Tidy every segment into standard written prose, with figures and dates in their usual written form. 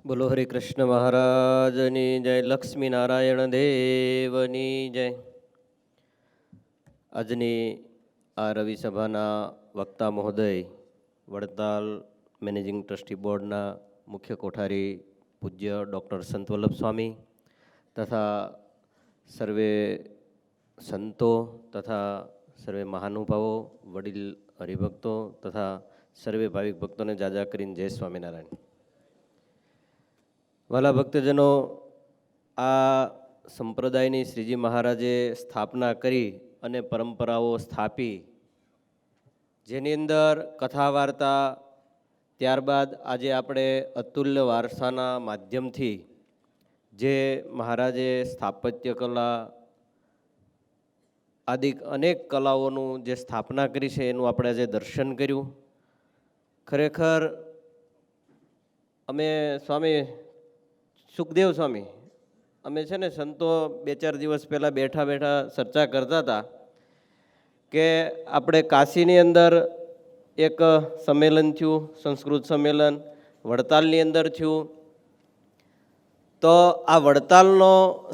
બોલો હરે કૃષ્ણ મહારાજની જય, લક્ષ્મી નારાયણ દેવની જય. આજની આ રવિ સભાના વક્તા મહોદય, વડતાલ મેનેજિંગ ટ્રસ્ટી બોર્ડના મુખ્ય કોઠારી પૂજ્ય ડૉક્ટર સંત વલ્લભ સ્વામી તથા સર્વે સંતો તથા સર્વે મહાનુભાવો, વડીલ હરિભક્તો તથા સર્વે ભાવિક ભક્તોને જાજા કરીને જય સ્વામિનારાયણ. વાલા ભક્તજનો, આ સંપ્રદાયની શ્રીજી મહારાજે સ્થાપના કરી અને પરંપરાઓ સ્થાપી, જેની અંદર કથા વાર્તા, ત્યારબાદ આજે આપણે અતુલ્ય વારસાના માધ્યમથી જે મહારાજે સ્થાપત્ય કલા આદિ અનેક કલાઓનું જે સ્થાપના કરી છે એનું આપણે આજે દર્શન કર્યું. ખરેખર અમે સ્વામી સુખદેવ સ્વામી અમે છે ને સંતો 2-4 દિવસ પહેલાં બેઠા ચર્ચા કરતા હતા કે આપણે કાશીની અંદર એક સંમેલન થયું, સંસ્કૃત સંમેલન વડતાલની અંદર થયું. તો આ વડતાલનો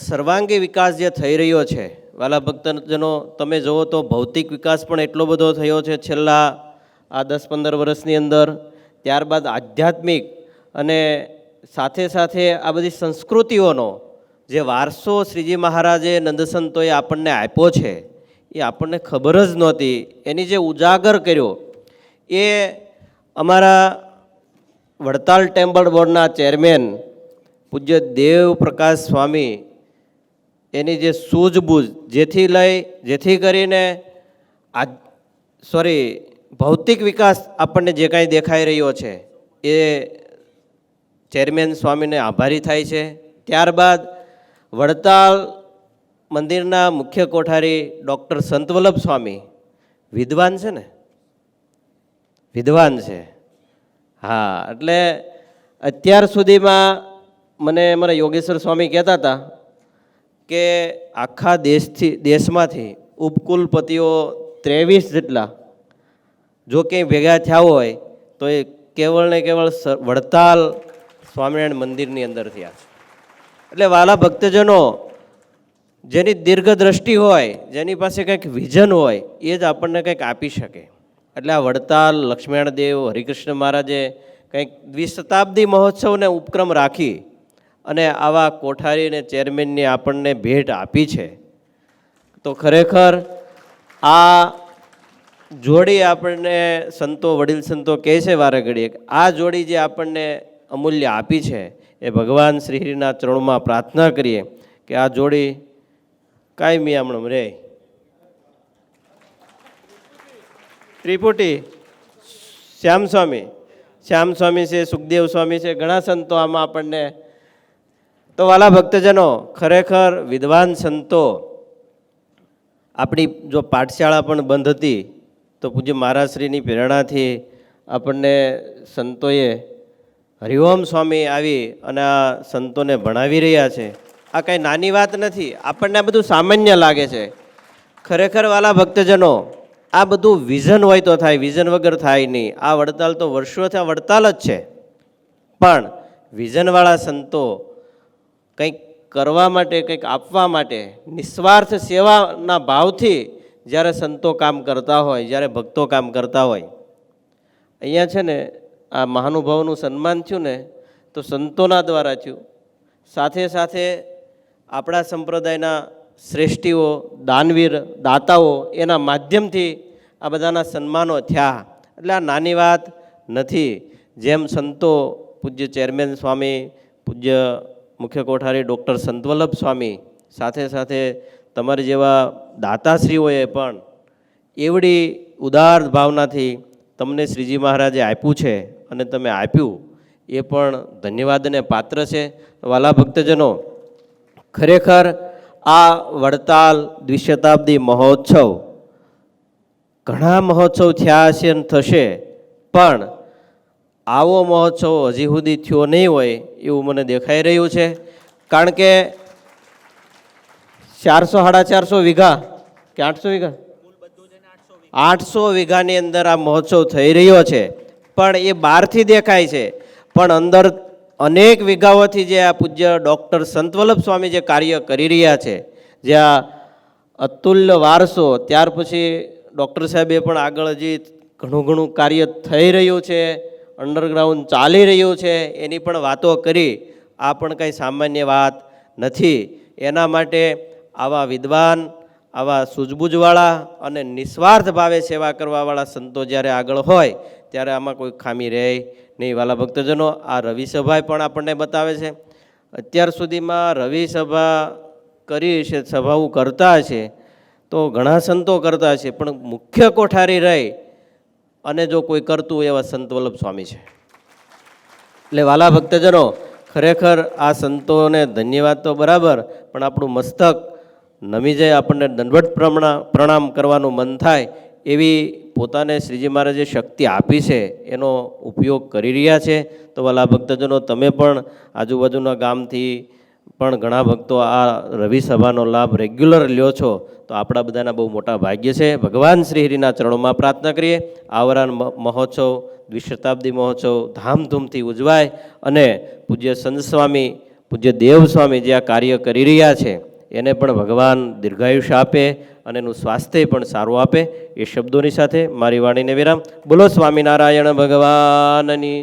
સર્વાંગી વિકાસ જે થઈ રહ્યો છે, વાલા ભક્તજનો તમે જુઓ તો ભૌતિક વિકાસ પણ એટલો બધો થયો છે છેલ્લા આ 10-15 વર્ષની અંદર. ત્યારબાદ આધ્યાત્મિક અને સાથે સાથે આ બધી સંસ્કૃતિઓનો જે વારસો શ્રીજી મહારાજે નંદસંતોએ આપણને આપ્યો છે એ આપણને ખબર જ નહોતી. એની જે ઉજાગર કર્યો એ અમારા વડતાલ ટેમ્પલ બોર્ડના ચેરમેન પૂજ્ય દેવ પ્રકાશ સ્વામી એની જે સૂઝબૂઝ જેથી કરીને ભૌતિક વિકાસ આપણને જે કાંઈ દેખાઈ રહ્યો છે એ ચેરમેન સ્વામીને આભારી થાય છે. ત્યારબાદ વડતાલ મંદિરના મુખ્ય કોઠારી ડૉક્ટર સંત વલ્લભ સ્વામી વિદ્વાન છે ને, વિદ્વાન છે. હા, એટલે અત્યાર સુધીમાં મને અમારા યોગેશ્વર સ્વામી કહેતા હતા કે આખા દેશમાંથી ઉપકુલપતિઓ 23 જેટલા જો કંઈ ભેગા થયા હોય તો એ કેવળ ને કેવળ વડતાલ સ્વામિનારાયણ મંદિરની અંદર થયા છે. એટલે વાલા ભક્તજનો, જેની દીર્ઘ દ્રષ્ટિ હોય, જેની પાસે કંઈક વિઝન હોય એ જ આપણને કંઈક આપી શકે. એટલે આ વડતાલ લક્ષ્મીનારાયણ દેવ હરિકૃષ્ણ મહારાજે કંઈક દ્વિશતાબ્દી મહોત્સવને ઉપક્રમ રાખી અને આવા કોઠારી અને ચેરમેનની આપણને ભેટ આપી છે. તો ખરેખર આ જોડી આપણને સંતો, વડીલ સંતો કહે છે વારે ઘડીએ, આ જોડી જે આપણને અમૂલ્ય આપી છે એ ભગવાન શ્રીના ચરણોમાં પ્રાર્થના કરીએ કે આ જોડી કાયમી આમણું રહે. ત્રિપુટી શ્યામ સ્વામી છે, સુખદેવ સ્વામી છે, ઘણા સંતો આમાં આપણને. તો વાલા ભક્તજનો, ખરેખર વિદ્વાન સંતો, આપણી જો પાઠશાળા પણ બંધ હતી તો પૂજ્ય મહારાજશ્રીની પ્રેરણાથી આપણને સંતોએ હરિઓમ સ્વામી આવી અને આ સંતોને ભણાવી રહ્યા છે. આ કાંઈ નાની વાત નથી. આપણને આ બધું સામાન્ય લાગે છે. ખરેખર વાલા ભક્તજનો, આ બધું વિઝન હોય તો થાય, વિઝન વગર થાય નહીં. આ વડતાલ તો વર્ષોથી વડતાલ જ છે, પણ વિઝનવાળા સંતો કંઈક કરવા માટે, કંઈક આપવા માટે, નિસ્વાર્થ સેવાના ભાવથી જ્યારે સંતો કામ કરતા હોય, જ્યારે ભક્તો કામ કરતા હોય. અહીંયા છે ને આ મહાનુભાવોનું સન્માન થયું ને તો સંતોના દ્વારા થયું. સાથે સાથે આપણા સંપ્રદાયના શ્રેષ્ઠીઓ, દાનવીર, દાતાઓ, એના માધ્યમથી આ બધાના સન્માનો થયા. એટલે આ નાની વાત નથી. જેમ સંતો પૂજ્ય ચેરમેન સ્વામી, પૂજ્ય મુખ્ય કોઠારી ડૉક્ટર સંત વલ્લભ સ્વામી, સાથે સાથે તમારી જેવા દાતાશ્રીઓએ પણ એવડી ઉદાર ભાવનાથી તમને શ્રીજી મહારાજે આપ્યું છે અને તમે આપ્યું એ પણ ધન્યવાદને પાત્ર છે. વાલા ભક્તજનો, ખરેખર આ વડતાલ દ્વિશતાબ્દી મહોત્સવ, ઘણા મહોત્સવ થયા છે અને થશે, પણ આવો મહોત્સવ હજી સુધી થયો નહીં હોય એવું મને દેખાઈ રહ્યું છે. કારણ કે 400-450 વીઘા કે 800 વીઘા 800 વીઘાની અંદર આ મહોત્સવ થઈ રહ્યો છે. પણ એ બહારથી દેખાય છે, પણ અંદર અનેક વીઘાઓથી જે આ પૂજ્ય ડૉક્ટર સંતવલ્લભ સ્વામી જે કાર્ય કરી રહ્યા છે, જે આ અતુલ્ય વારસો, ત્યાર પછી ડૉક્ટર સાહેબે પણ આગળ હજી ઘણું કાર્ય થઈ રહ્યું છે, અંડરગ્રાઉન્ડ ચાલી રહ્યું છે, એની પણ વાતો કરી. આ પણ કંઈ સામાન્ય વાત નથી. એના માટે આવા વિદ્વાન, આવા સૂઝબૂઝવાળા અને નિસ્વાર્થ ભાવે સેવા કરવાવાળા સંતો જ્યારે આગળ હોય ત્યારે આમાં કોઈ ખામી રહે નહીં. વાલા ભક્તજનો, આ રવિ સભા પણ આપણને બતાવે છે. અત્યાર સુધીમાં રવિ સભા કરી છે, સભાઓ કરતા છે તો ઘણા સંતો કરતા છે, પણ મુખ્ય કોઠારી રહી અને જો કોઈ કરતું હોય એવા સંત વલ્લભ સ્વામી છે. એટલે વાલા ભક્તજનો, ખરેખર આ સંતોને ધન્યવાદ તો બરાબર, પણ આપણું મસ્તક નમી જાય, આપણને દંડવત પ્રણામ કરવાનું મન થાય એવી પોતાને શ્રીજી મહારાજે શક્તિ આપી છે, એનો ઉપયોગ કરી રહ્યા છે. તો વાલા ભક્તજનો, તમે પણ આજુબાજુના ગામથી પણ ઘણા ભક્તો આ રવિ સભાનો લાભ રેગ્યુલર લ્યો છો, તો આપણા બધાના બહુ મોટા ભાગ્ય છે. ભગવાન શ્રી હરિના ચરણોમાં પ્રાર્થના કરીએ આવરણ મહોત્સવ, દ્વિશતાબ્દી મહોત્સવ ધામધૂમથી ઉજવાય અને પૂજ્ય સંત સ્વામી, પૂજ્ય દેવ સ્વામી જે આ કાર્ય કરી રહ્યા છે એને પણ ભગવાન દીર્ઘાયુષ્ય આપે અને એનું સ્વાસ્થ્ય પણ સારું આપે. એ શબ્દોની સાથે મારી વાણીને વિરામ. બોલો સ્વામિનારાયણ ભગવાનની